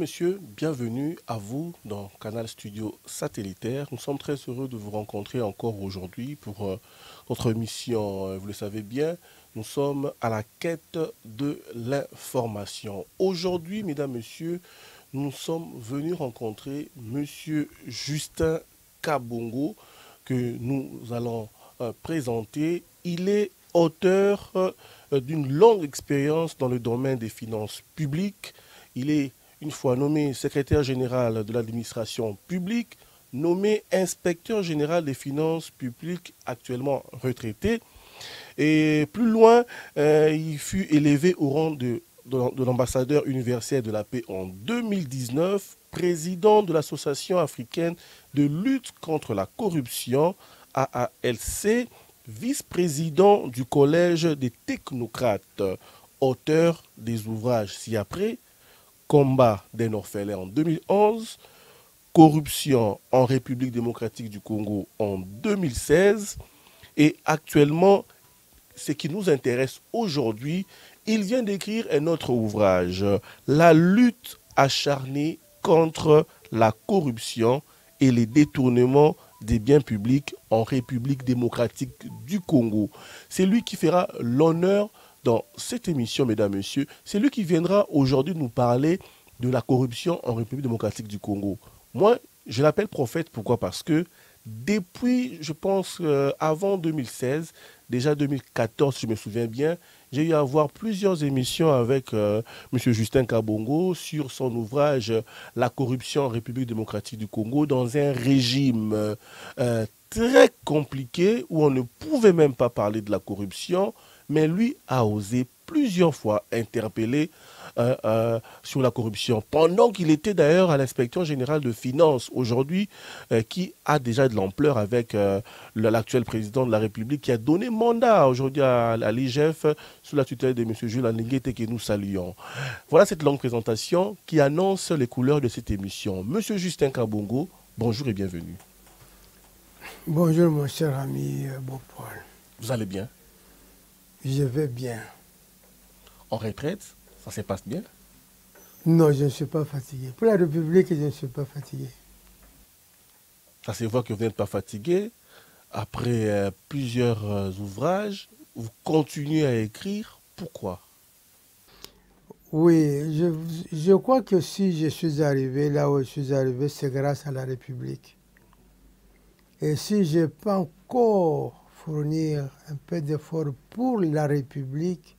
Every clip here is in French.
messieurs, bienvenue à vous dans Canal Studio Satellitaire. Nous sommes très heureux de vous rencontrer encore aujourd'hui pour notre mission. Vous le savez bien, nous sommes à la quête de l'information. Aujourd'hui, mesdames, messieurs, nous sommes venus rencontrer monsieur Justin Kabongo que nous allons présenter. Il est auteur d'une longue expérience dans le domaine des finances publiques. Il est une fois nommé secrétaire général de l'administration publique, nommé inspecteur général des finances publiques, actuellement retraité. Et plus loin, il fut élevé au rang de l'ambassadeur universel de la paix en 2019, président de l'Association africaine de lutte contre la corruption, AALC, vice-président du Collège des technocrates, auteur des ouvrages ci-après, Combat des orphelins en 2011, Corruption en République démocratique du Congo en 2016 et actuellement, ce qui nous intéresse aujourd'hui, il vient d'écrire un autre ouvrage, La lutte acharnée contre la corruption et les détournements des biens publics en République démocratique du Congo. C'est lui qui fera l'honneur dans cette émission, mesdames, messieurs. C'est lui qui viendra aujourd'hui nous parler de la corruption en République démocratique du Congo. Moi, je l'appelle prophète, pourquoi? Parce que depuis, je pense, avant 2016, déjà 2014, si je me souviens bien, j'ai eu à voir plusieurs émissions avec M. Justin Kabongo sur son ouvrage « La corruption en République démocratique du Congo » dans un régime très compliqué où on ne pouvait même pas parler de la corruption, mais lui a osé plusieurs fois interpeller sur la corruption, pendant qu'il était d'ailleurs à l'inspection générale de finances, aujourd'hui, qui a déjà de l'ampleur avec l'actuel président de la République, qui a donné mandat aujourd'hui à l'IGF sous la tutelle de M. Jules Alinguete, que nous saluons. Voilà cette longue présentation qui annonce les couleurs de cette émission. Monsieur Justin Kabongo, bonjour et bienvenue. Bonjour mon cher ami Beaupaul. Vous allez bien? Je vais bien. En retraite, ça se passe bien? Non, je ne suis pas fatigué. Pour la République, je ne suis pas fatigué. Ça se voit que vous n'êtes pas fatigué. Après plusieurs ouvrages, vous continuez à écrire. Pourquoi? Oui, je crois que si je suis arrivé là où je suis arrivé, c'est grâce à la République. Et si je peux encore fournir un peu d'effort pour la République,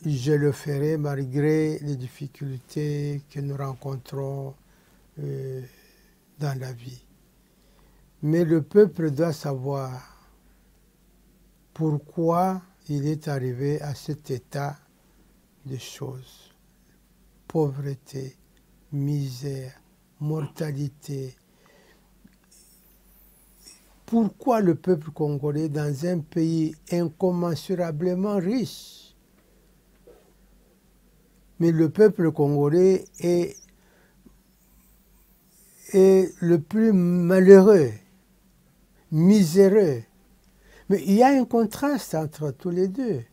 je le ferai malgré les difficultés que nous rencontrons dans la vie. Mais le peuple doit savoir pourquoi il est arrivé à cet état de choses. Pauvreté, misère, mortalité. Pourquoi le peuple congolais, dans un pays incommensurablement riche, mais le peuple congolais est le plus malheureux, miséreux. Mais il y a un contraste entre tous les deux.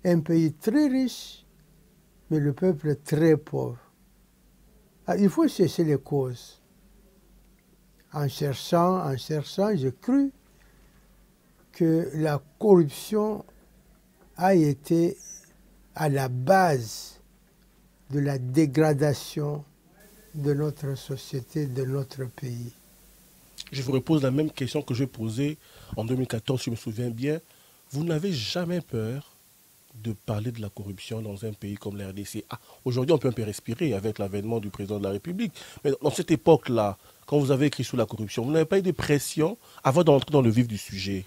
Un pays très riche, mais le peuple très pauvre. Alors, il faut chercher les causes. En cherchant, j'ai cru que la corruption a été à la base de la dégradation de notre société, de notre pays. Je vous repose la même question que j'ai posée en 2014, si je me souviens bien. Vous n'avez jamais peur de parler de la corruption dans un pays comme la RDC? Aujourd'hui, on peut un peu respirer avec l'avènement du président de la République. Mais dans cette époque-là, quand vous avez écrit sur la corruption, vous n'avez pas eu de pression avant d'entrer dans le vif du sujet?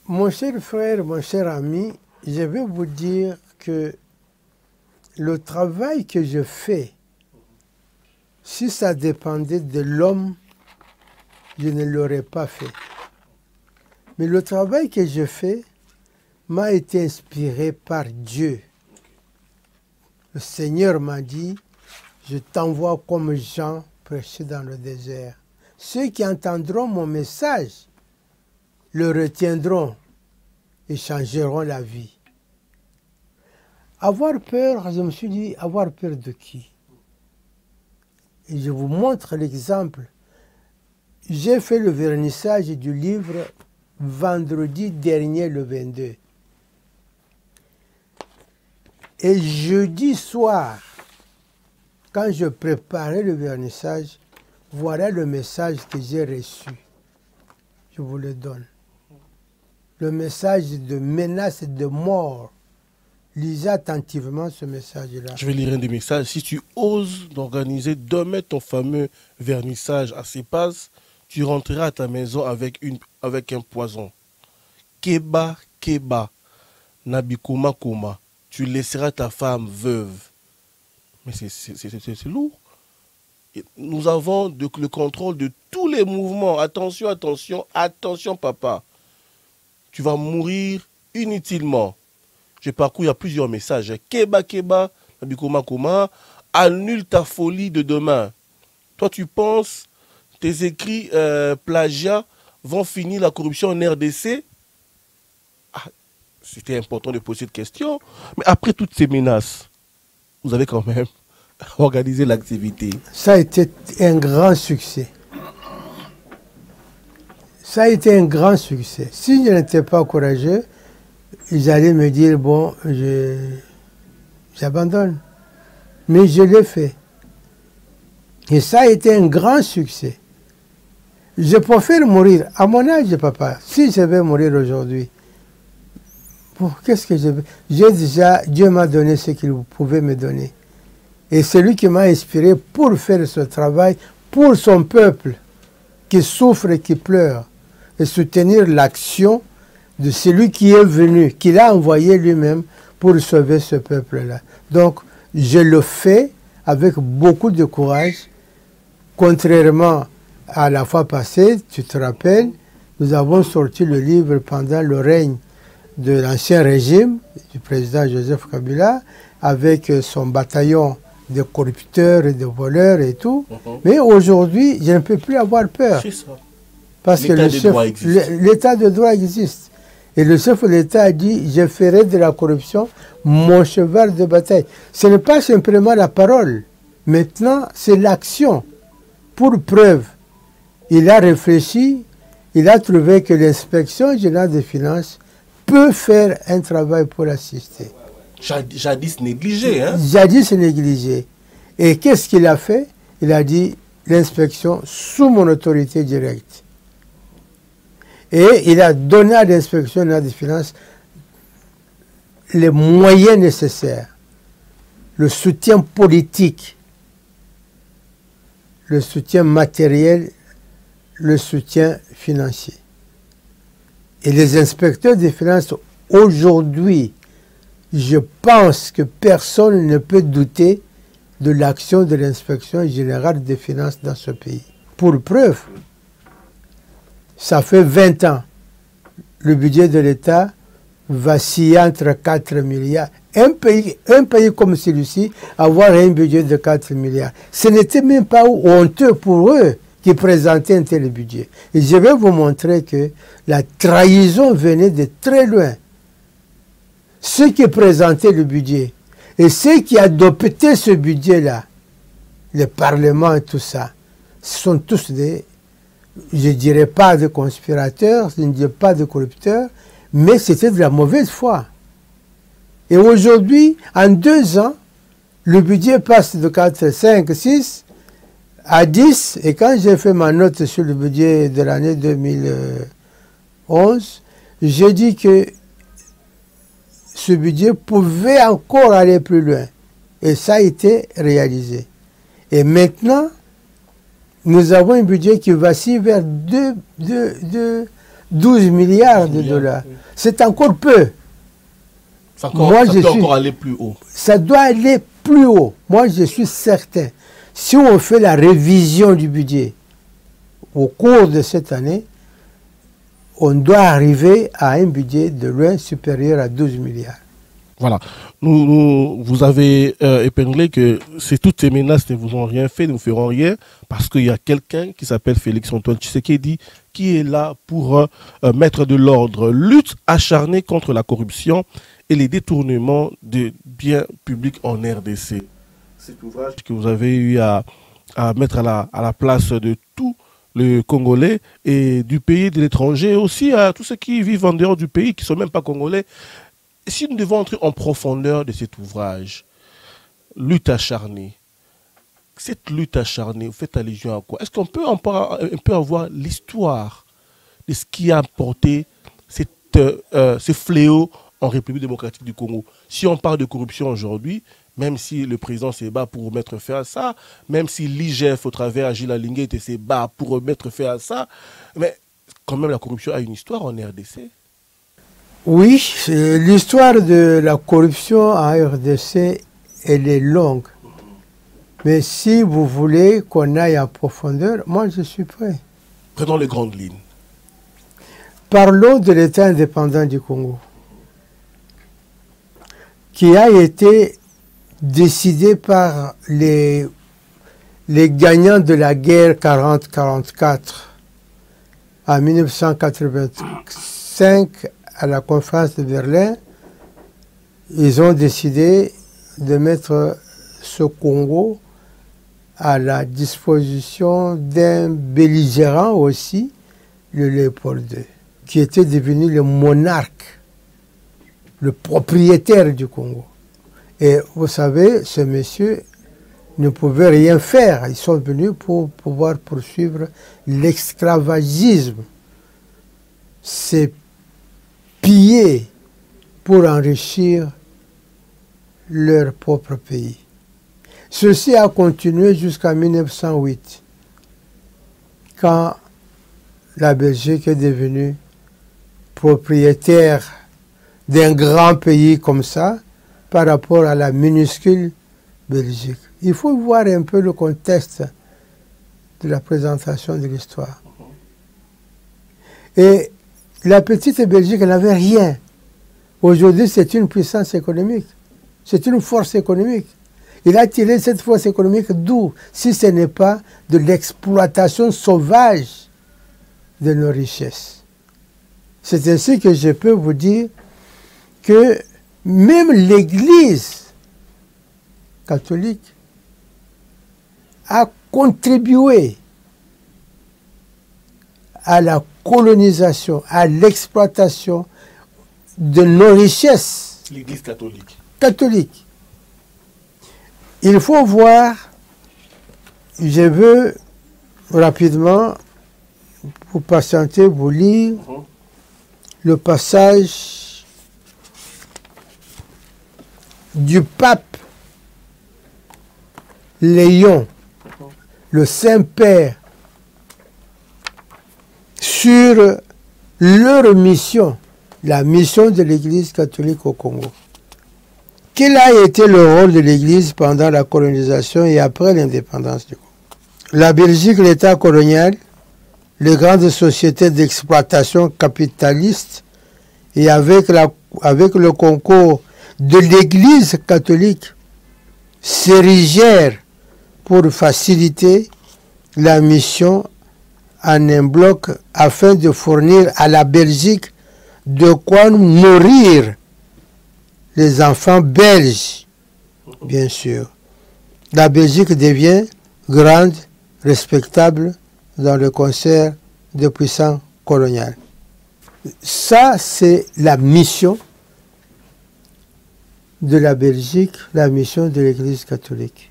Mon cher frère, mon cher ami, je vais vous dire que le travail que je fais, si ça dépendait de l'homme, je ne l'aurais pas fait. Mais le travail que je fais m'a été inspiré par Dieu. Le Seigneur m'a dit, je t'envoie comme Jean prêcher dans le désert. Ceux qui entendront mon message le retiendront et changeront la vie. Avoir peur, je me suis dit, avoir peur de qui? Et je vous montre l'exemple. J'ai fait le vernissage du livre vendredi dernier, le 22. Et jeudi soir, quand je préparais le vernissage, voilà le message que j'ai reçu. Je vous le donne. Le message de menace de mort. Lisez attentivement ce message-là. Je vais lire un des messages. Si tu oses d'organiser demain ton fameux vernissage à Sepas, tu rentreras à ta maison avec un poison. Keba, Keba, Nabikoma, Koma. Tu laisseras ta femme veuve. Mais c'est lourd. Et nous avons le contrôle de tous les mouvements. Attention, attention, attention, papa. Tu vas mourir inutilement. J'ai parcouru, il y a plusieurs messages. Keba, Keba, Nabikoma, Koma, annule ta folie de demain. Toi, tu penses, tes écrits plagiat vont finir la corruption en RDC? C'était important de poser cette question. Mais après toutes ces menaces, vous avez quand même organisé l'activité. Ça a été un grand succès. Ça a été un grand succès. Si je n'étais pas courageux, ils allaient me dire, bon, j'abandonne. Mais je l'ai fait. Et ça a été un grand succès. Je préfère mourir. À mon âge, papa, si je vais mourir aujourd'hui, bon, qu'est-ce que je veux? J'ai déjà, Dieu m'a donné ce qu'il pouvait me donner. Et c'est lui qui m'a inspiré pour faire ce travail pour son peuple qui souffre et qui pleure. Et soutenir l'action de celui qui est venu, qu'il a envoyé lui-même pour sauver ce peuple-là. Donc, je le fais avec beaucoup de courage. Contrairement à la fois passée, tu te rappelles, nous avons sorti le livre pendant le règne de l'ancien régime, du président Joseph Kabila, avec son bataillon de corrupteurs et de voleurs et tout. Mais aujourd'hui, je ne peux plus avoir peur. C'est ça. Parce que l'état de droit existe. Et le chef de l'État a dit, je ferai de la corruption mon cheval de bataille. Ce n'est pas simplement la parole. Maintenant, c'est l'action. Pour preuve, il a réfléchi, il a trouvé que l'inspection générale des finances peut faire un travail pour assister. Jadis négligé, hein? Jadis négligé. Et qu'est-ce qu'il a fait? Il a dit, l'inspection sous mon autorité directe. Et il a donné à l'inspection générale des finances les moyens nécessaires, le soutien politique, le soutien matériel, le soutien financier. Et les inspecteurs des finances, aujourd'hui, je pense que personne ne peut douter de l'action de l'inspection générale des finances dans ce pays. Pour preuve, ça fait 20 ans. Le budget de l'État vacille entre 4 milliards. Un pays comme celui-ci, avoir un budget de 4 milliards, ce n'était même pas honteux pour eux qui présentaient un tel budget. Et je vais vous montrer que la trahison venait de très loin. Ceux qui présentaient le budget et ceux qui adoptaient ce budget-là, le Parlement et tout ça, ce sont tous des, je ne dirais pas de conspirateurs, je ne dirais pas de corrupteurs, mais c'était de la mauvaise foi. Et aujourd'hui, en 2 ans, le budget passe de 4, 5, 6 à 10. Et quand j'ai fait ma note sur le budget de l'année 2011, j'ai dit que ce budget pouvait encore aller plus loin. Et ça a été réalisé. Et maintenant, nous avons un budget qui vacille vers 12 milliards de dollars. Oui. C'est encore peu. Ça doit encore aller plus haut. Ça doit aller plus haut. Moi, je suis certain. Si on fait la révision du budget au cours de cette année, on doit arriver à un budget de loin supérieur à 12 milliards. Voilà. Vous avez épinglé que toutes ces menaces ne vous ont rien fait, ne vous feront rien, parce qu'il y a quelqu'un qui s'appelle Félix-Antoine Tshisekedi qui est là pour mettre de l'ordre, lutte acharnée contre la corruption et les détournements de biens publics en RDC. Cet ouvrage que vous avez eu à mettre à la place de tous les Congolais et du pays et de l'étranger, aussi à tous ceux qui vivent en dehors du pays, qui ne sont même pas Congolais. Si nous devons entrer en profondeur de cet ouvrage, lutte acharnée, cette lutte acharnée, vous faites allusion à quoi? Est-ce qu'on peut un peu avoir l'histoire de ce qui a apporté ce fléau en République démocratique du Congo? Si on parle de corruption aujourd'hui, même si le président se bat pour mettre fin à ça, même si l'IGF au travers Agile Alingué se bat pour mettre fin à ça, mais quand même la corruption a une histoire en RDC. Oui, l'histoire de la corruption en RDC, elle est longue. Mais si vous voulez qu'on aille en profondeur, moi je suis prêt. Prenons les grandes lignes. Parlons de l'État indépendant du Congo, qui a été décidé par les gagnants de la guerre 40-44 en 1985 à la conférence de Berlin. Ils ont décidé de mettre ce Congo à la disposition d'un belligérant aussi, le Léopold II, qui était devenu le monarque, le propriétaire du Congo. Et vous savez, ce monsieur ne pouvait rien faire. Ils sont venus pour pouvoir poursuivre l'esclavagisme. C'est piller pour enrichir leur propre pays. Ceci a continué jusqu'en 1908, quand la Belgique est devenue propriétaire d'un grand pays comme ça par rapport à la minuscule Belgique. Il faut voir un peu le contexte de la présentation de l'histoire. Et la petite Belgique n'avait rien. Aujourd'hui, c'est une puissance économique. C'est une force économique. Il a tiré cette force économique d'où, si ce n'est pas de l'exploitation sauvage de nos richesses. C'est ainsi que je peux vous dire que même l'Église catholique a contribué à la colonisation, à l'exploitation de nos richesses. L'Église catholique. Catholique. Il faut voir, je veux rapidement, pour patienter, vous lire le passage du pape Léon, le Saint-Père, sur leur mission, la mission de l'Église catholique au Congo. Quel a été le rôle de l'Église pendant la colonisation et après l'indépendance du Congo? La Belgique, l'État colonial, les grandes sociétés d'exploitation capitalistes et avec le concours de l'Église catholique s'érigèrent pour faciliter la mission en un bloc afin de fournir à la Belgique de quoi nourrir les enfants belges, bien sûr. La Belgique devient grande, respectable dans le concert de puissants coloniales. Ça, c'est la mission de la Belgique, la mission de l'Église catholique.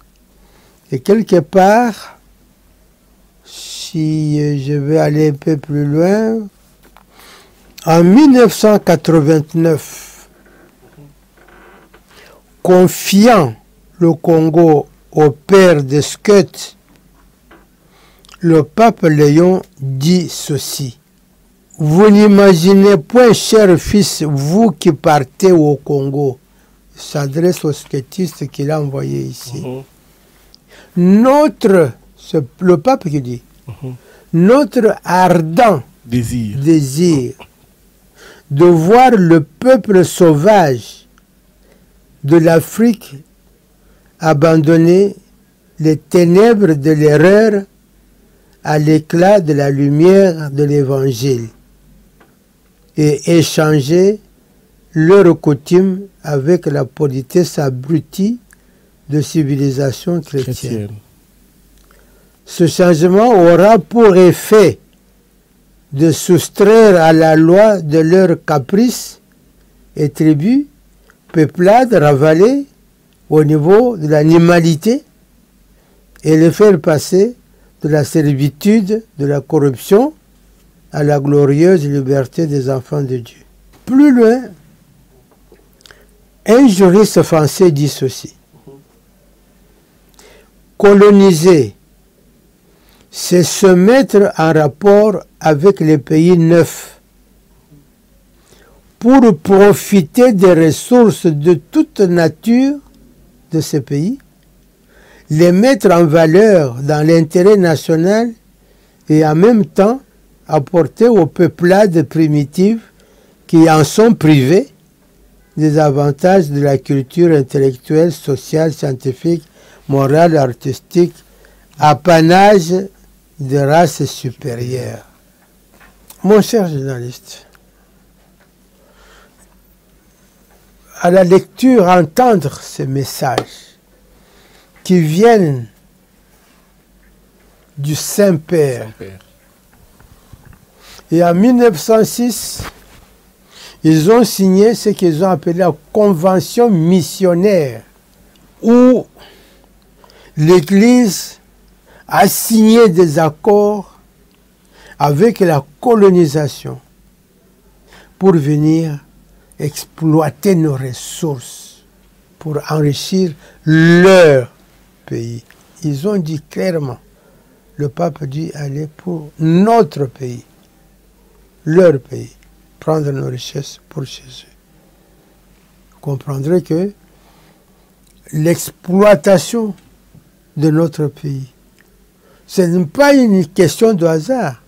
Et quelque part, si je vais aller un peu plus loin, en 1989, confiant le Congo au père de Skeut, le pape Léon dit ceci. Vous n'imaginez point, cher fils, vous qui partez au Congo. Il s'adresse aux sketistes qu'il a envoyés ici. C'est le pape qui dit, notre ardent désir de voir le peuple sauvage de l'Afrique abandonner les ténèbres de l'erreur à l'éclat de la lumière de l'Évangile et échanger leurs coutumes avec la politesse abrutie de civilisation chrétienne. Ce changement aura pour effet de soustraire à la loi de leurs caprices et tribus, peuplades ravalées au niveau de l'animalité et les faire passer de la servitude, de la corruption, à la glorieuse liberté des enfants de Dieu. Plus loin, un juriste français dit ceci. Coloniser, c'est se mettre en rapport avec les pays neufs pour profiter des ressources de toute nature de ces pays, les mettre en valeur dans l'intérêt national et en même temps apporter aux peuplades primitives qui en sont privées des avantages de la culture intellectuelle, sociale, scientifique, morale, artistique, apanage de races supérieures. Mon cher journaliste, à la lecture, entendre ces messages qui viennent du Saint-Père. Et en 1906, ils ont signé ce qu'ils ont appelé la Convention missionnaire, où l'Église a signé des accords avec la colonisation pour venir exploiter nos ressources, pour enrichir leur pays. Ils ont dit clairement, le pape dit aller pour notre pays, leur pays, prendre nos richesses pour chez eux. Vous comprendrez que l'exploitation de notre pays, ce n'est pas une question de hasard.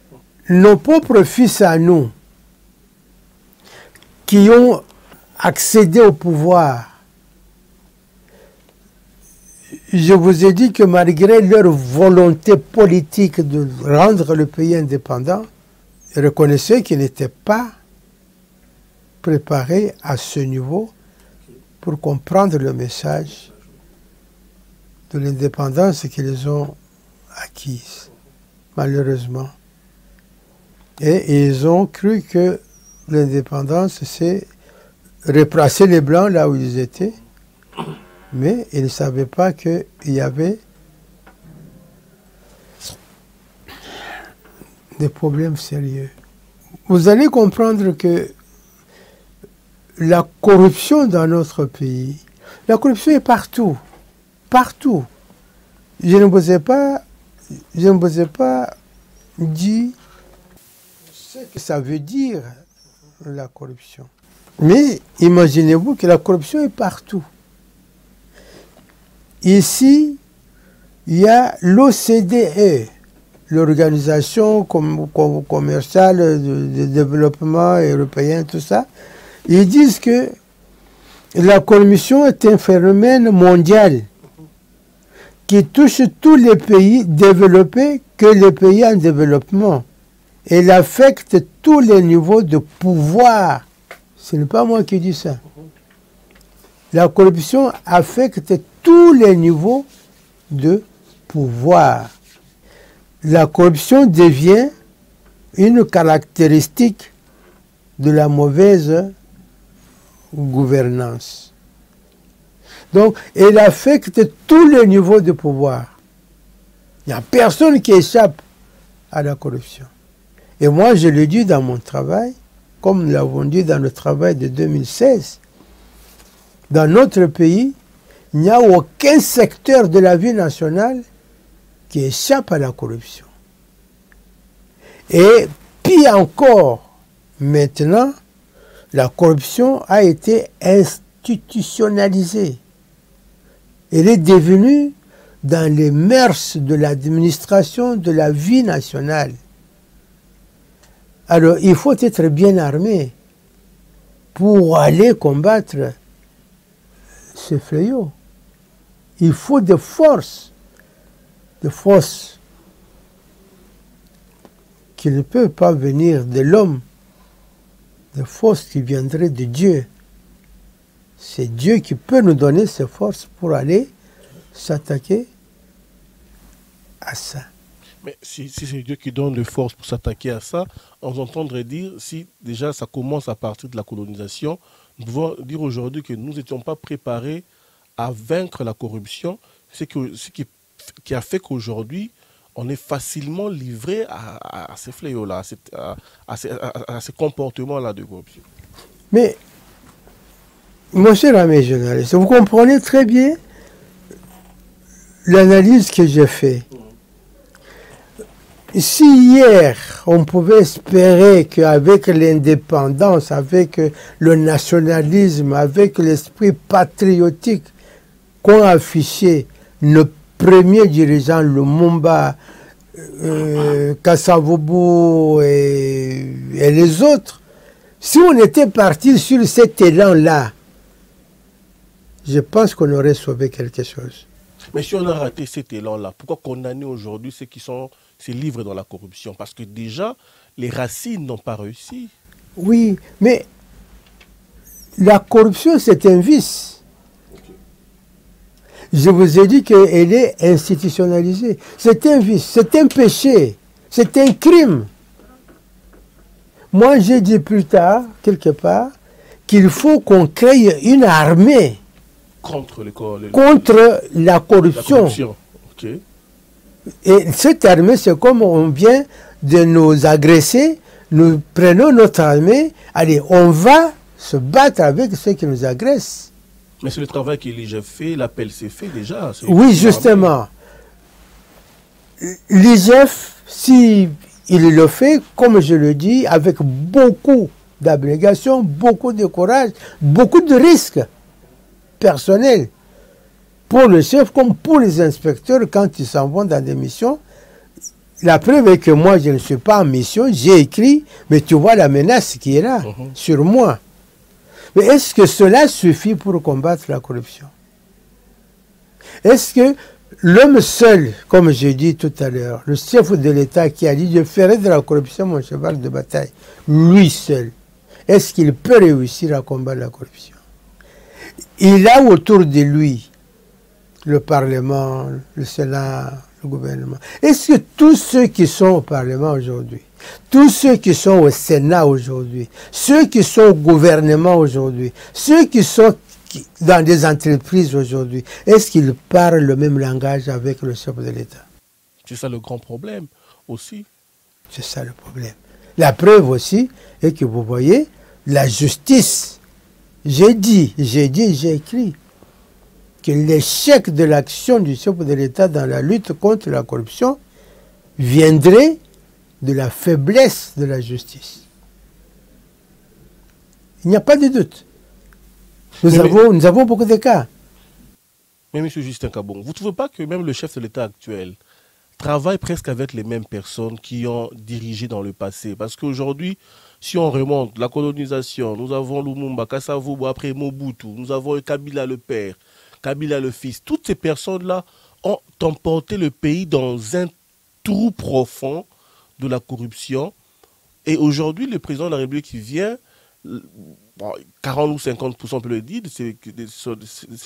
Nos propres fils à nous, qui ont accédé au pouvoir, je vous ai dit que malgré leur volonté politique de rendre le pays indépendant, reconnaissez qu'ils n'étaient pas préparés à ce niveau pour comprendre le message de l'indépendance qu'ils ont acquise, malheureusement. Et ils ont cru que l'indépendance, c'est replacer les Blancs là où ils étaient, mais ils ne savaient pas qu'il y avait des problèmes sérieux. Vous allez comprendre que la corruption dans notre pays, la corruption est partout, partout. Je ne vous ai pas dit ce que ça veut dire, la corruption. Mais imaginez-vous que la corruption est partout. Ici, il y a l'OCDE, l'Organisation commerciale de développement européen, tout ça. Ils disent que la corruption est un phénomène mondial qui touche tous les pays développés que les pays en développement. Elle affecte tous les niveaux de pouvoir. Ce n'est pas moi qui dis ça. La corruption affecte tous les niveaux de pouvoir. La corruption devient une caractéristique de la mauvaise gouvernance. Donc, elle affecte tous les niveaux de pouvoir. Il n'y a personne qui échappe à la corruption. Et moi, je le dis dans mon travail, comme nous l'avons dit dans le travail de 2016, dans notre pays, il n'y a aucun secteur de la vie nationale qui échappe à la corruption. Et pire encore, maintenant, la corruption a été institutionnalisée. Elle est devenue dans les mœurs de l'administration de la vie nationale. Alors, il faut être bien armé pour aller combattre ce fléau. Il faut des forces qui ne peuvent pas venir de l'homme, des forces qui viendraient de Dieu C'est Dieu qui peut nous donner ces forces pour aller s'attaquer à ça. Mais si c'est Dieu qui donne les forces pour s'attaquer à ça, on entendrait dire, si déjà ça commence à partir de la colonisation, nous pouvons dire aujourd'hui que nous n'étions pas préparés à vaincre la corruption, ce qui a fait qu'aujourd'hui, on est facilement livré à ces fléaux-là, à ces comportements-là de corruption. Mais, mon cher ami journaliste, vous comprenez très bien l'analyse que j'ai faite. Si hier, on pouvait espérer qu'avec l'indépendance, avec le nationalisme, avec l'esprit patriotique qu'ont affiché nos premiers dirigeants, Lumumba, Kasavubu et les autres, si on était parti sur cet élan-là, je pense qu'on aurait sauvé quelque chose. Mais si on a raté cet élan-là, pourquoi condamner aujourd'hui ceux qui se livrent dans la corruption? Parce que déjà, les racines n'ont pas réussi. Oui, mais la corruption, c'est un vice. Okay. Je vous ai dit qu'elle est institutionnalisée. C'est un vice, c'est un péché, c'est un crime. Moi, j'ai dit plus tard, quelque part, qu'il faut qu'on crée une armée contre la corruption. Okay. Et cette armée, c'est comme on vient de nous agresser, nous prenons notre armée, allez, on va se battre avec ceux qui nous agressent. Mais c'est le travail que l'IGF fait, l'appel s'est fait déjà. Oui, justement. L'IGF, si il le fait, comme je le dis, avec beaucoup d'abnégation, beaucoup de courage, beaucoup de risques personnels pour le chef comme pour les inspecteurs quand ils s'en vont dans des missions. La preuve est que moi, je ne suis pas en mission, j'ai écrit, mais tu vois la menace qui est là, sur moi. Mais est-ce que cela suffit pour combattre la corruption? Est-ce que l'homme seul, comme j'ai dit tout à l'heure, le chef de l'État qui a dit « je ferai de la corruption mon cheval de bataille », lui seul, est-ce qu'il peut réussir à combattre la corruption? Il a autour de lui le Parlement, le Sénat, le gouvernement. Est-ce que tous ceux qui sont au Parlement aujourd'hui, tous ceux qui sont au Sénat aujourd'hui, ceux qui sont au gouvernement aujourd'hui, ceux qui sont dans des entreprises aujourd'hui, est-ce qu'ils parlent le même langage avec le chef de l'État? C'est ça le grand problème aussi. C'est ça le problème. La preuve aussi est que vous voyez, la justice, j'ai écrit que l'échec de l'action du chef de l'État dans la lutte contre la corruption viendrait de la faiblesse de la justice. Il n'y a pas de doute. Nous avons beaucoup de cas. Mais M. Justin Kabong, vous ne trouvez pas que même le chef de l'État actuel travaille presque avec les mêmes personnes qui ont dirigé dans le passé? Parce qu'aujourd'hui, si on remonte la colonisation, nous avons Lumumba, Kasavubu, après Mobutu, nous avons Kabila le père, Kabila le fils. Toutes ces personnes-là ont emporté le pays dans un trou profond de la corruption. Et aujourd'hui, le président de la République qui vient, 40 ou 50%, on peut le dire, ces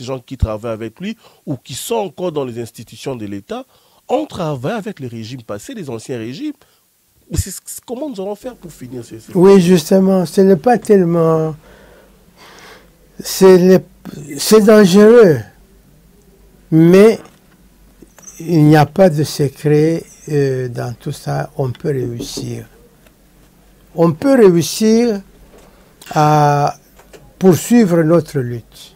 gens qui travaillent avec lui ou qui sont encore dans les institutions de l'État, on travaille avec les régimes passés, les anciens régimes. Mais comment nous allons faire pour finir ces... Oui, justement, ce n'est pas tellement... C'est dangereux, mais il n'y a pas de secret dans tout ça. On peut réussir. On peut réussir à poursuivre notre lutte.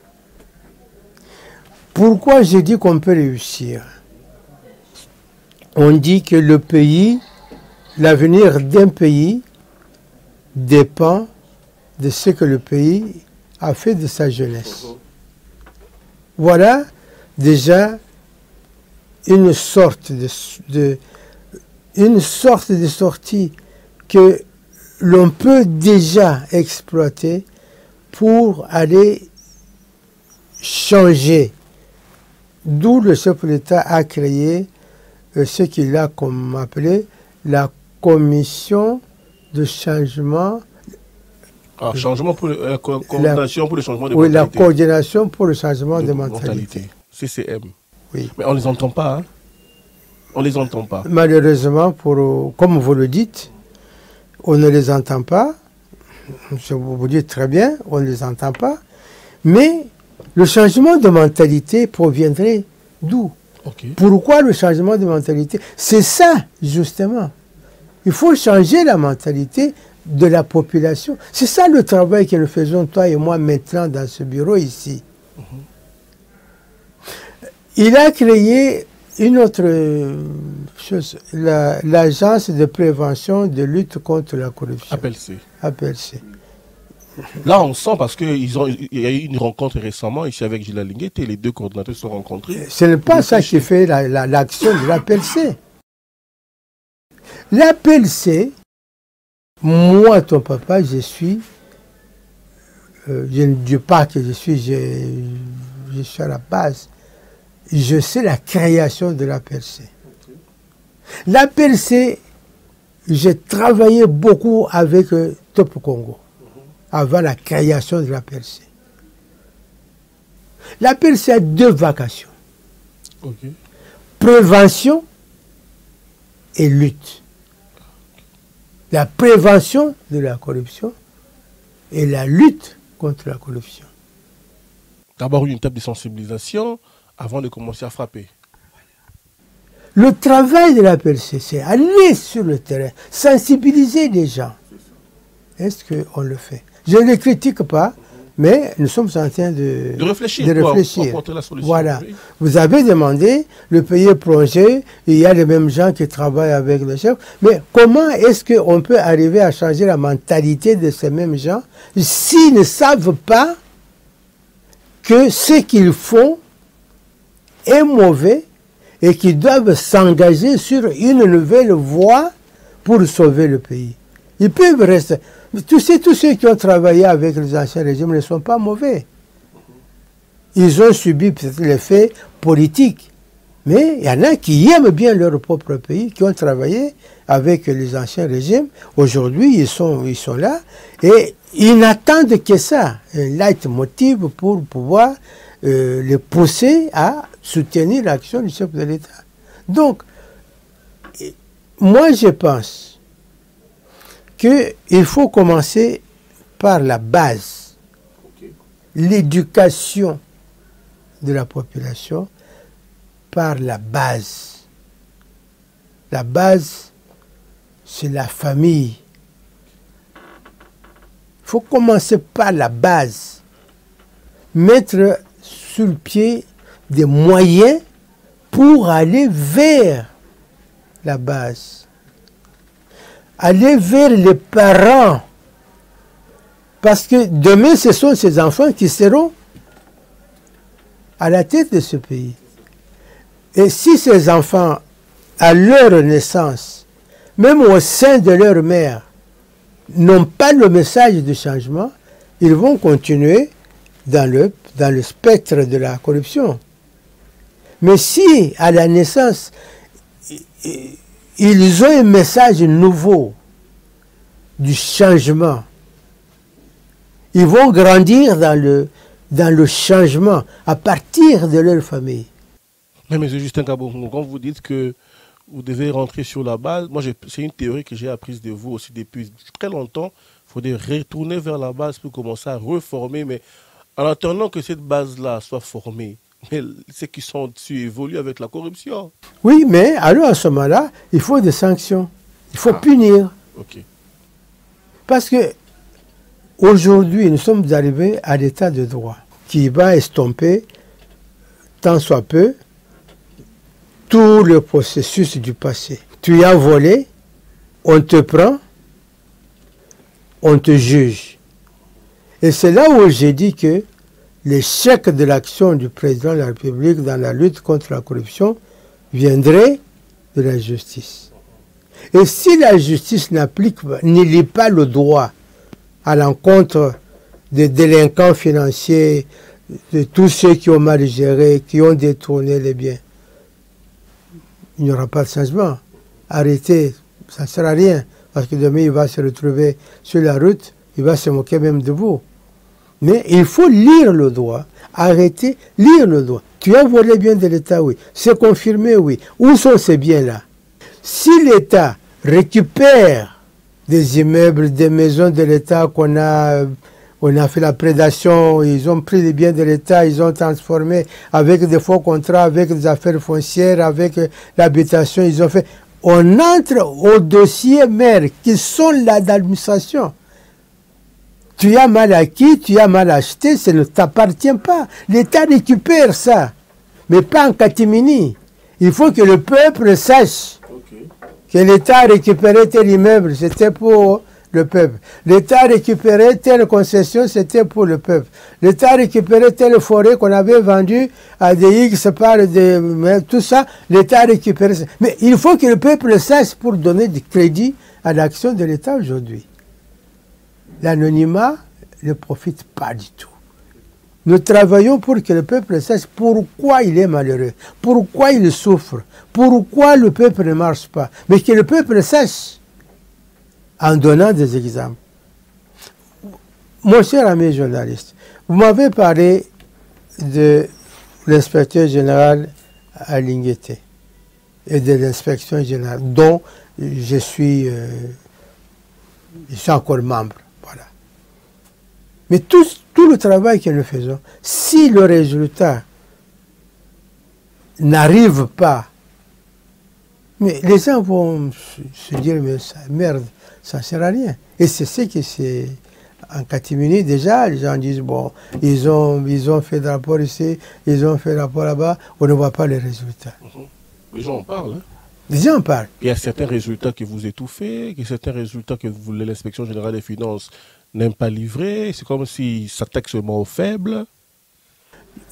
Pourquoi j'ai dit qu'on peut réussir? On dit que le pays, l'avenir d'un pays dépend de ce que le pays a fait de sa jeunesse. Voilà déjà une sorte de sortie que l'on peut déjà exploiter pour aller changer. D'où le chef de l'État a créé ce qu'il a comme appelé la commission de changement, Ah, changement pour coordination pour le changement de Oui, la mentalité. coordination pour le changement de mentalité. Mentalité. CCM. Oui. Mais on les entend pas. Hein? On les entend pas. Malheureusement, comme vous le dites, on ne les entend pas. Je vous dis très bien, on ne les entend pas. Mais le changement de mentalité proviendrait d'où? Ok. Pourquoi le changement de mentalité? C'est ça, justement. Il faut changer la mentalité de la population. C'est ça le travail que nous faisons, toi et moi, maintenant, dans ce bureau ici. Il a créé une autre chose, l'Agence de prévention de lutte contre la corruption. APLC. Là, on sent parce qu'il y a eu une rencontre récemment ici avec Gilles Linguet et les deux coordinateurs se sont rencontrés. Ce n'est pas ça qui fait l'action de l'APLC. L'APLC, moi, ton papa, je suis, je ne dis pas que je suis à la base. Je sais la création de l'APLC. L'APLC, j'ai travaillé beaucoup avec Top Congo avant la création de l'APLC. L'APLC a deux vocations. Okay. Prévention et lutte. La prévention de la corruption et la lutte contre la corruption. D'abord une étape de sensibilisation avant de commencer à frapper. Le travail de l'APLC, c'est aller sur le terrain, sensibiliser les gens. Est-ce qu'on le fait? Je ne le critique pas, mais nous sommes en train de réfléchir. Pour apporter la solution. Voilà. Oui. Vous avez demandé, le pays est plongé, il y a les mêmes gens qui travaillent avec le chef. Mais comment est-ce qu'on peut arriver à changer la mentalité de ces mêmes gens s'ils ne savent pas que ce qu'ils font est mauvais et qu'ils doivent s'engager sur une nouvelle voie pour sauver le pays? Ils peuvent rester. Tous ceux qui ont travaillé avec les anciens régimes ne sont pas mauvais. Ils ont subi peut-être l'effet politique. Mais il y en a qui aiment bien leur propre pays, qui ont travaillé avec les anciens régimes. Aujourd'hui, ils sont là et ils n'attendent que ça, un leitmotiv pour pouvoir les pousser à soutenir l'action du chef de l'État. Donc, moi je pense qu'il faut commencer par la base, l'éducation de la population par la base. La base, c'est la famille. Il faut commencer par la base, mettre sur le pied des moyens pour aller vers la base. Aller vers les parents. Parce que demain, ce sont ces enfants qui seront à la tête de ce pays. Et si ces enfants, à leur naissance, même au sein de leur mère, n'ont pas le message de changement, ils vont continuer dans le spectre de la corruption. Mais si, à la naissance, ils ont un message nouveau du changement, ils vont grandir dans le changement à partir de leur famille. Mais M. Justin Kabongo, quand vous dites que vous devez rentrer sur la base, moi c'est une théorie que j'ai apprise de vous aussi depuis très longtemps. Il faudrait retourner vers la base pour commencer à reformer, mais en attendant que cette base-là soit formée, mais ceux qui sont dessus évoluent avec la corruption. Oui, mais alors à ce moment-là, il faut des sanctions. Il faut punir. Okay. Parce que aujourd'hui, nous sommes arrivés à l'état de droit qui va estomper, tant soit peu, tout le processus du passé. Tu as volé, on te prend, on te juge. Et c'est là où j'ai dit que l'échec de l'action du président de la République dans la lutte contre la corruption viendrait de la justice. Et si la justice n'y lit pas le droit à l'encontre des délinquants financiers, de tous ceux qui ont mal géré, qui ont détourné les biens, il n'y aura pas de changement. Arrêtez, ça ne sert à rien. Parce que demain, il va se retrouver sur la route, il va se moquer même de vous. Mais il faut lire le droit, arrêter, lire le droit. Tu as volé bien de l'État, oui. C'est confirmé, oui. Où sont ces biens-là? Si l'État récupère des immeubles, des maisons de l'État on a fait la prédation, ils ont pris les biens de l'État, ils ont transformé avec des faux contrats, avec des affaires foncières, avec l'habitation, ils ont fait... On entre au dossier maire qui sont là d'administration. Tu as mal acquis, tu as mal acheté, ça ne t'appartient pas. L'État récupère ça, mais pas en catimini. Il faut que le peuple sache que l'État a récupéré tel immeuble, c'était pour le peuple. L'État a récupéré telle concession, c'était pour le peuple. L'État a récupéré telle forêt qu'on avait vendue à des X par tout ça, l'État a récupéré ça. Mais il faut que le peuple sache pour donner du crédit à l'action de l'État aujourd'hui. L'anonymat ne profite pas du tout. Nous travaillons pour que le peuple sache pourquoi il est malheureux, pourquoi il souffre, pourquoi le peuple ne marche pas. Mais que le peuple sache en donnant des exemples. Mon cher ami journaliste, vous m'avez parlé de l'inspecteur général à Lingueté et de l'inspection générale dont je suis encore membre. Voilà. Mais tout le travail que nous faisons, si le résultat n'arrive pas, mais les gens vont se dire, mais ça, merde, ça ne sert à rien. Et c'est ce que c'est en catimini déjà, les gens disent, bon, ils ont fait des rapports ici, ils ont fait des rapports là-bas, on ne voit pas les résultats. Les gens en parlent. Hein? Les gens en parlent. Il y a certains résultats que vous étouffez, il y a certains résultats que l'inspection générale des finances n'aime pas livrer. C'est comme si ça s'attaque seulement aux faibles.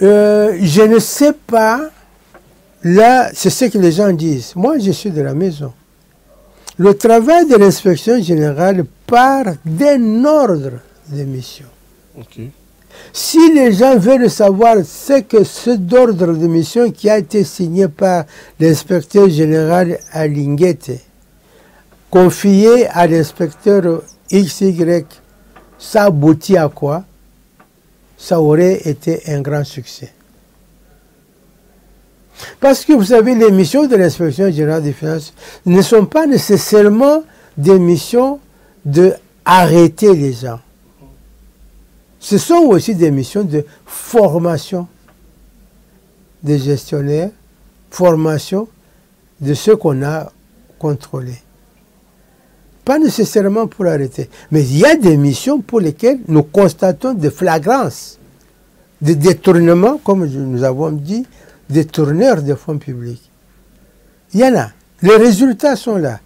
Je ne sais pas. Là, c'est ce que les gens disent. Moi, je suis de la maison. Le travail de l'inspection générale part d'un ordre de mission. Okay. Si les gens veulent savoir ce que cet ordre de mission qui a été signé par l'inspecteur général à Lingueté, confié à l'inspecteur XY, ça aboutit à quoi? Ça aurait été un grand succès. Parce que vous savez, les missions de l'inspection générale des finances ne sont pas nécessairement des missions d'arrêter les gens. Ce sont aussi des missions de formation des gestionnaires, formation de ceux qu'on a contrôlés. Pas nécessairement pour arrêter, mais il y a des missions pour lesquelles nous constatons des flagrances, des détournements, comme nous avons dit, détourneurs de fonds publics. Il y en a. Les résultats sont là.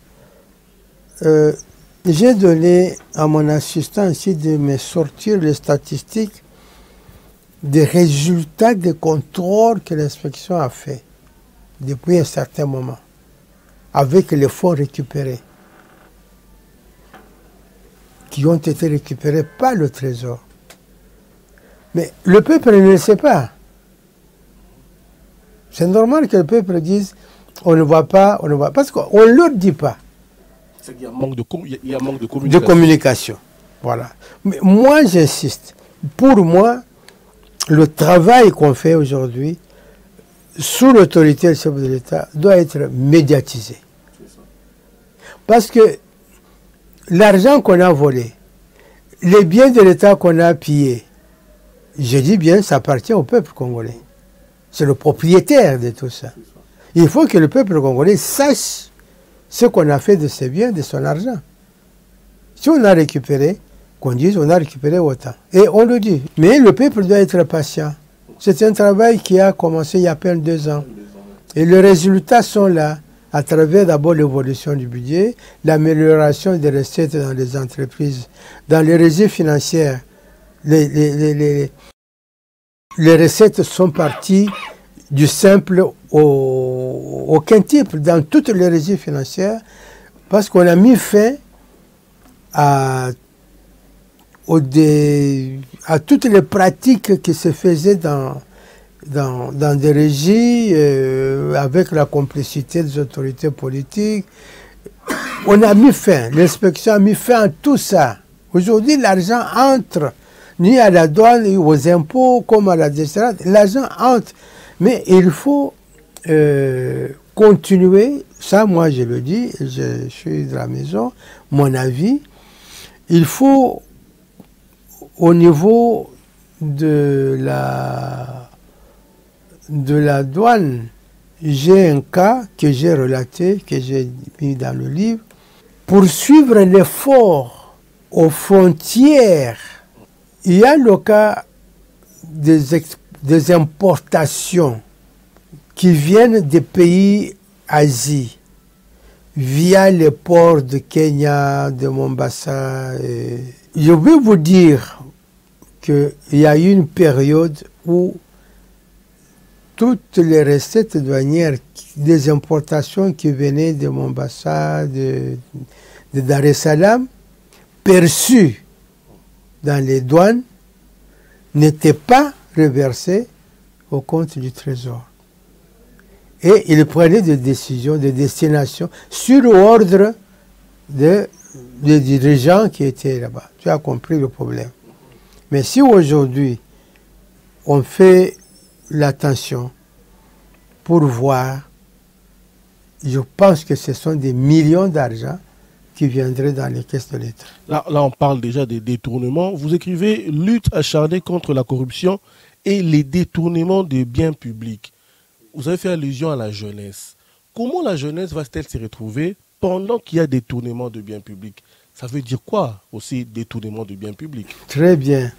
J'ai donné à mon assistant ici de me sortir les statistiques des résultats des contrôles que l'inspection a fait depuis un certain moment, avec les fonds récupérés, qui ont été récupérés par le Trésor. Mais le peuple ne le sait pas. C'est normal que le peuple dise on ne voit pas, parce qu'on ne leur dit pas. Il y a manque de communication. De communication. Voilà. Mais moi, j'insiste. Pour moi, le travail qu'on fait aujourd'hui, sous l'autorité du chef de l'État, doit être médiatisé. Parce que l'argent qu'on a volé, les biens de l'État qu'on a pillés, je dis bien, ça appartient au peuple congolais. C'est le propriétaire de tout ça. Il faut que le peuple congolais sache ce qu'on a fait de ses biens, de son argent. Si on a récupéré, qu'on dise on a récupéré autant. Et on le dit. Mais le peuple doit être patient. C'est un travail qui a commencé il y a à peine 2 ans. Et les résultats sont là, à travers d'abord l'évolution du budget, l'amélioration des recettes dans les entreprises, dans les régies financières. Les recettes sont parties du simple au quintuple dans toutes les régies financières parce qu'on a mis fin à toutes les pratiques qui se faisaient dans des régies avec la complicité des autorités politiques. On a mis fin, l'inspection a mis fin à tout ça. Aujourd'hui, l'argent entre, ni à la douane, ni aux impôts, comme à la DGRA. L'argent entre. Mais il faut continuer, ça moi je le dis, je suis de la maison, mon avis, il faut au niveau de la douane, j'ai un cas que j'ai relaté, que j'ai mis dans le livre, poursuivre l'effort aux frontières. Il y a le cas des importations qui viennent des pays Asie, via les ports de Kenya, de Mombasa. Je vais vous dire qu'il y a eu une période où toutes les recettes douanières des importations qui venaient de Mombasa, de Dar es Salaam, perçues dans les douanes, n'étaient pas reversées au compte du Trésor. Et ils prenaient des décisions de destination sur ordre des dirigeants qui étaient là-bas. Tu as compris le problème. Mais si aujourd'hui, on fait l'attention pour voir, je pense que ce sont des millions d'argent qui viendraient dans les caisses de l'État. Là, on parle déjà des détournements. Vous écrivez « Lutte acharnée contre la corruption et les détournements de biens publics ». Vous avez fait allusion à la jeunesse. Comment la jeunesse va-t-elle se retrouver pendant qu'il y a détournement de biens publics? Ça veut dire quoi aussi, détournement de biens publics? Très bien.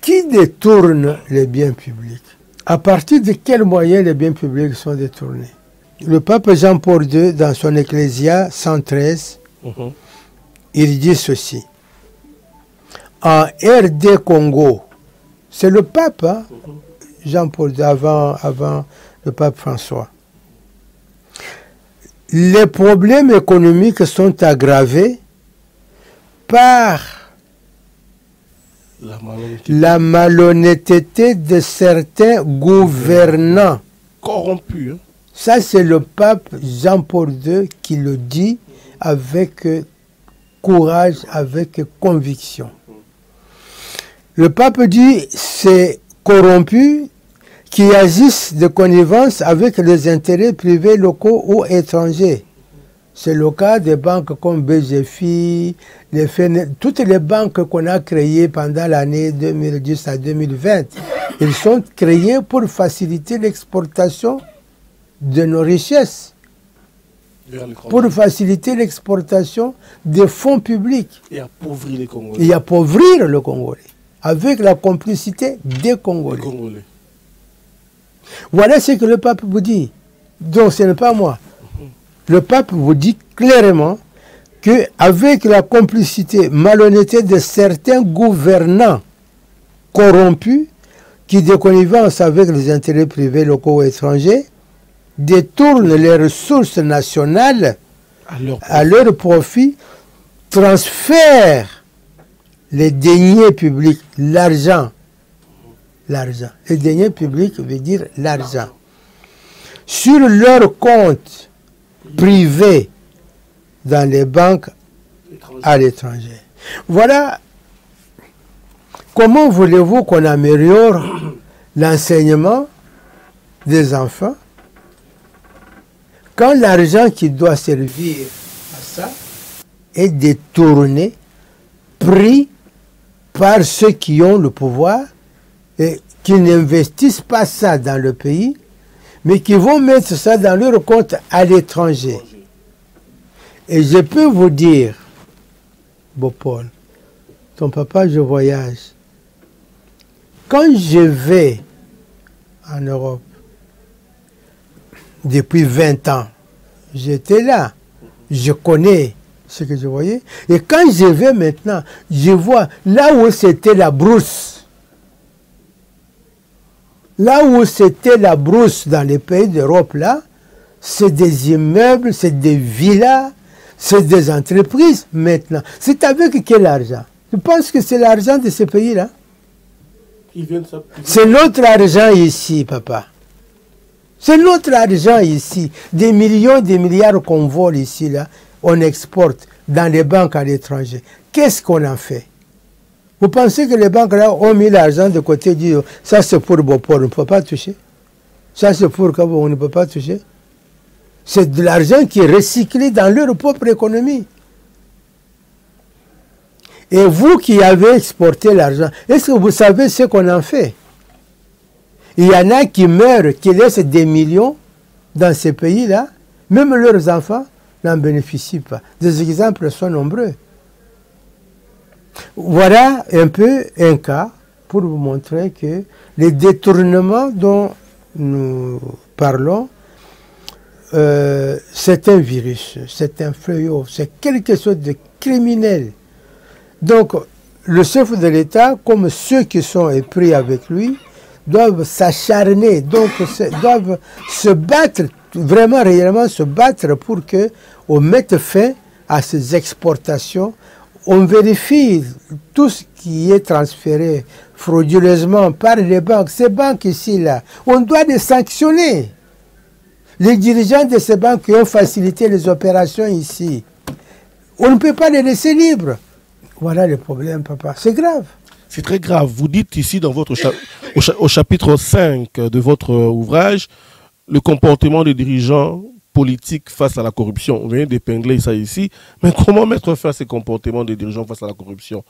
Qui détourne les biens publics? À partir de quels moyens les biens publics sont détournés? Le pape Jean-Paul II, dans son Ecclésia 113, il dit ceci. En RD Congo, c'est le pape, hein, Jean-Paul II, avant le pape François. Les problèmes économiques sont aggravés par la malhonnêteté de certains gouvernants. Corrompus. Hein? Ça, c'est le pape Jean-Paul II qui le dit avec courage, avec conviction. Le pape dit, c'est corrompus qui agissent de connivence avec les intérêts privés locaux ou étrangers. C'est le cas des banques comme BGFI, toutes les banques qu'on a créées pendant l'année 2010 à 2020. Ils sont créés pour faciliter l'exportation de nos richesses, pour faciliter l'exportation des fonds publics. Et appauvrir les Congolais. Et appauvrir le Congolais, avec la complicité des Congolais. Voilà ce que le pape vous dit. Donc ce n'est pas moi. Le pape vous dit clairement qu'avec la complicité, malhonnêteté de certains gouvernants corrompus qui, de connivence avec les intérêts privés locaux ou étrangers, détournent les ressources nationales à leur profit, transfèrent les deniers publics, l'argent. L'argent. Les deniers publics veut dire l'argent. Sur leur compte privé dans les banques à l'étranger. Voilà comment voulez-vous qu'on améliore l'enseignement des enfants quand l'argent qui doit servir à ça est détourné, pris par ceux qui ont le pouvoir et qui n'investissent pas ça dans le pays, mais qui vont mettre ça dans leur compte à l'étranger. Et je peux vous dire, beau Paul, ton papa, je voyage. Quand je vais en Europe, depuis 20 ans, j'étais là, je connais ce que je voyais. Et quand je vais maintenant, je vois là où c'était la brousse. Là où c'était la brousse dans les pays d'Europe, là, c'est des immeubles, c'est des villas, c'est des entreprises maintenant. C'est avec quel argent? Je pense que c'est l'argent de ces pays-là. C'est notre argent ici, papa. C'est notre argent ici. Des millions, des milliards qu'on vole ici, là, on exporte. dans les banques à l'étranger. Qu'est-ce qu'on en fait? Vous pensez que les banques là ont mis l'argent de côté, disent ça c'est pour Bopor, on ne peut pas toucher. Ça c'est pour Kabo, on ne peut pas toucher. C'est de l'argent qui est recyclé dans leur propre économie. Et vous qui avez exporté l'argent, est-ce que vous savez ce qu'on en fait? Il y en a qui meurent, qui laissent des millions dans ces pays-là, même leurs enfants n'en bénéficient pas. Des exemples sont nombreux. Voilà un peu un cas pour vous montrer que les détournements dont nous parlons, c'est un virus, c'est un fléau, c'est quelque chose de criminel. Donc, le chef de l'État, comme ceux qui sont épris avec lui, doivent s'acharner, donc doivent se battre, vraiment réellement se battre pour qu'on mette fin à ces exportations. On vérifie tout ce qui est transféré frauduleusement par les banques. Ces banques ici-là, on doit les sanctionner. Les dirigeants de ces banques qui ont facilité les opérations ici, on ne peut pas les laisser libres. Voilà le problème, papa. C'est grave. C'est très grave. Vous dites ici, dans votre au chapitre 5 de votre ouvrage, le comportement des dirigeants politiques face à la corruption. Vous venez d'épingler ça ici. Mais comment mettre fin à ces comportements des dirigeants face à la corruption?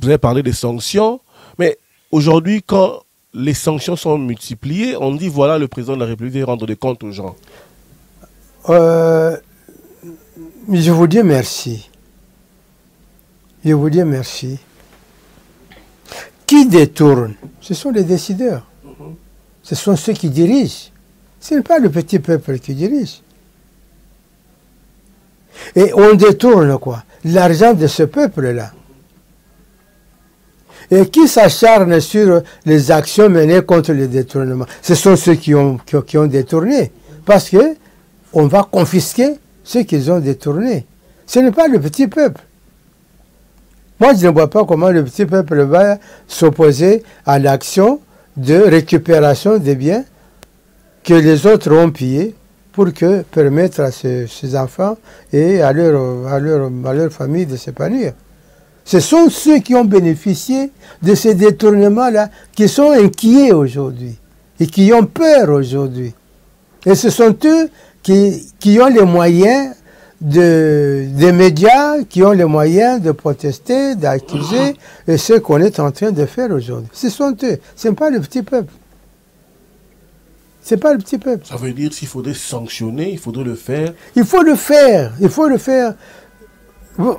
Vous avez parlé des sanctions, mais aujourd'hui, quand les sanctions sont multipliées, on dit, voilà, le président de la République va rendre des comptes aux gens. Je vous dis merci. Je vous dis merci. Qui détourne? Ce sont les décideurs. Ce sont ceux qui dirigent. Ce n'est pas le petit peuple qui dirige. Et on détourne quoi? L'argent de ce peuple-là. Et qui s'acharne sur les actions menées contre le détournement? Ce sont ceux qui ont détourné. Parce que on va confisquer ceux qu'ils ont détournés. Ce n'est pas le petit peuple. Moi, je ne vois pas comment le petit peuple va s'opposer à l'action de récupération des biens que les autres ont pillés pour permettre à ces enfants et à leur famille de s'épanouir. Ce sont ceux qui ont bénéficié de ces détournements-là qui sont inquiets aujourd'hui et qui ont peur aujourd'hui. Et ce sont eux qui ont les moyens des médias, qui ont les moyens de protester, d'accuser, et ce qu'on est en train de faire aujourd'hui. Ce sont eux, ce n'est pas le petit peuple. Ce n'est pas le petit peuple. Ça veut dire s'il faudrait sanctionner, il faudrait le faire. Il faut le faire, il faut le faire. Bon,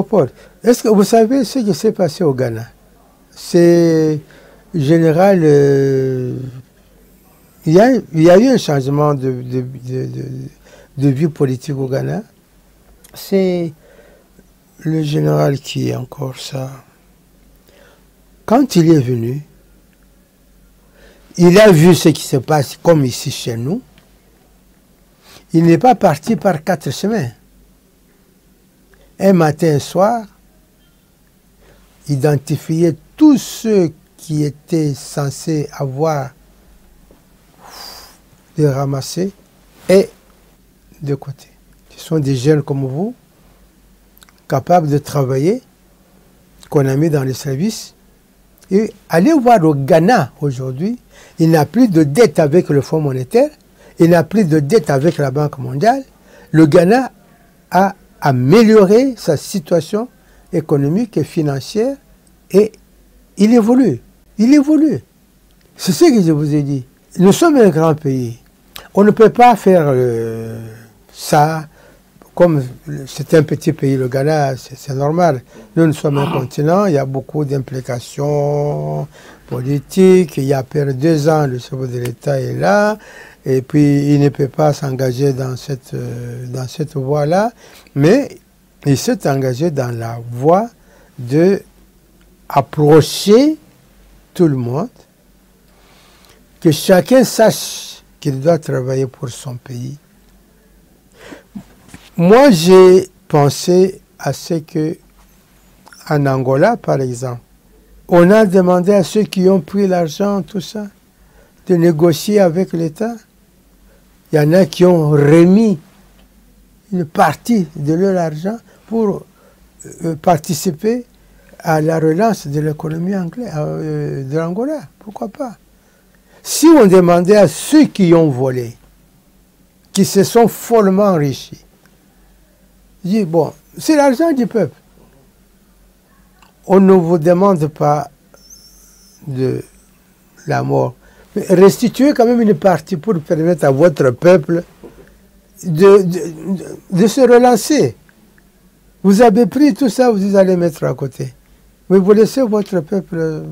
Paul, est-ce que vous savez ce qui s'est passé au Ghana? C'est général. Il y a eu un changement de vie politique au Ghana. C'est le général qui est encore ça. Quand il est venu, il a vu ce qui se passe comme ici chez nous. Il n'est pas parti par 4 chemins. Un matin, un soir, identifier tous ceux qui étaient censés avoir de ramasser et de côté. Ce sont des jeunes comme vous, capables de travailler, qu'on a mis dans les services. Et allez voir au Ghana aujourd'hui, il n'a plus de dette avec le Fonds monétaire, il n'a plus de dette avec la Banque mondiale. Le Ghana a amélioré sa situation économique et financière et il évolue. Il évolue. C'est ce que je vous ai dit. Nous sommes un grand pays. On ne peut pas faire ça comme c'est un petit pays, le Ghana, c'est normal. Nous sommes un continent, il y a beaucoup d'implications politiques. Il y a près de 2 ans, le chef de l'État est là, et puis il ne peut pas s'engager dans cette voie-là, mais il s'est engagé dans la voie de approcher tout le monde, que chacun sache qu'il doit travailler pour son pays. Moi, j'ai pensé à ce que, en Angola, par exemple, on a demandé à ceux qui ont pris l'argent, tout ça, de négocier avec l'État. Il y en a qui ont remis une partie de leur argent pour participer à la relance de l'économie de l'Angola. Pourquoi pas? Si on demandait à ceux qui ont volé, qui se sont follement enrichis, je dis, bon, c'est l'argent du peuple. On ne vous demande pas de la mort. Mais restituez quand même une partie pour permettre à votre peuple de se relancer. Vous avez pris tout ça, vous allez mettre à côté. Mais vous laissez votre peuple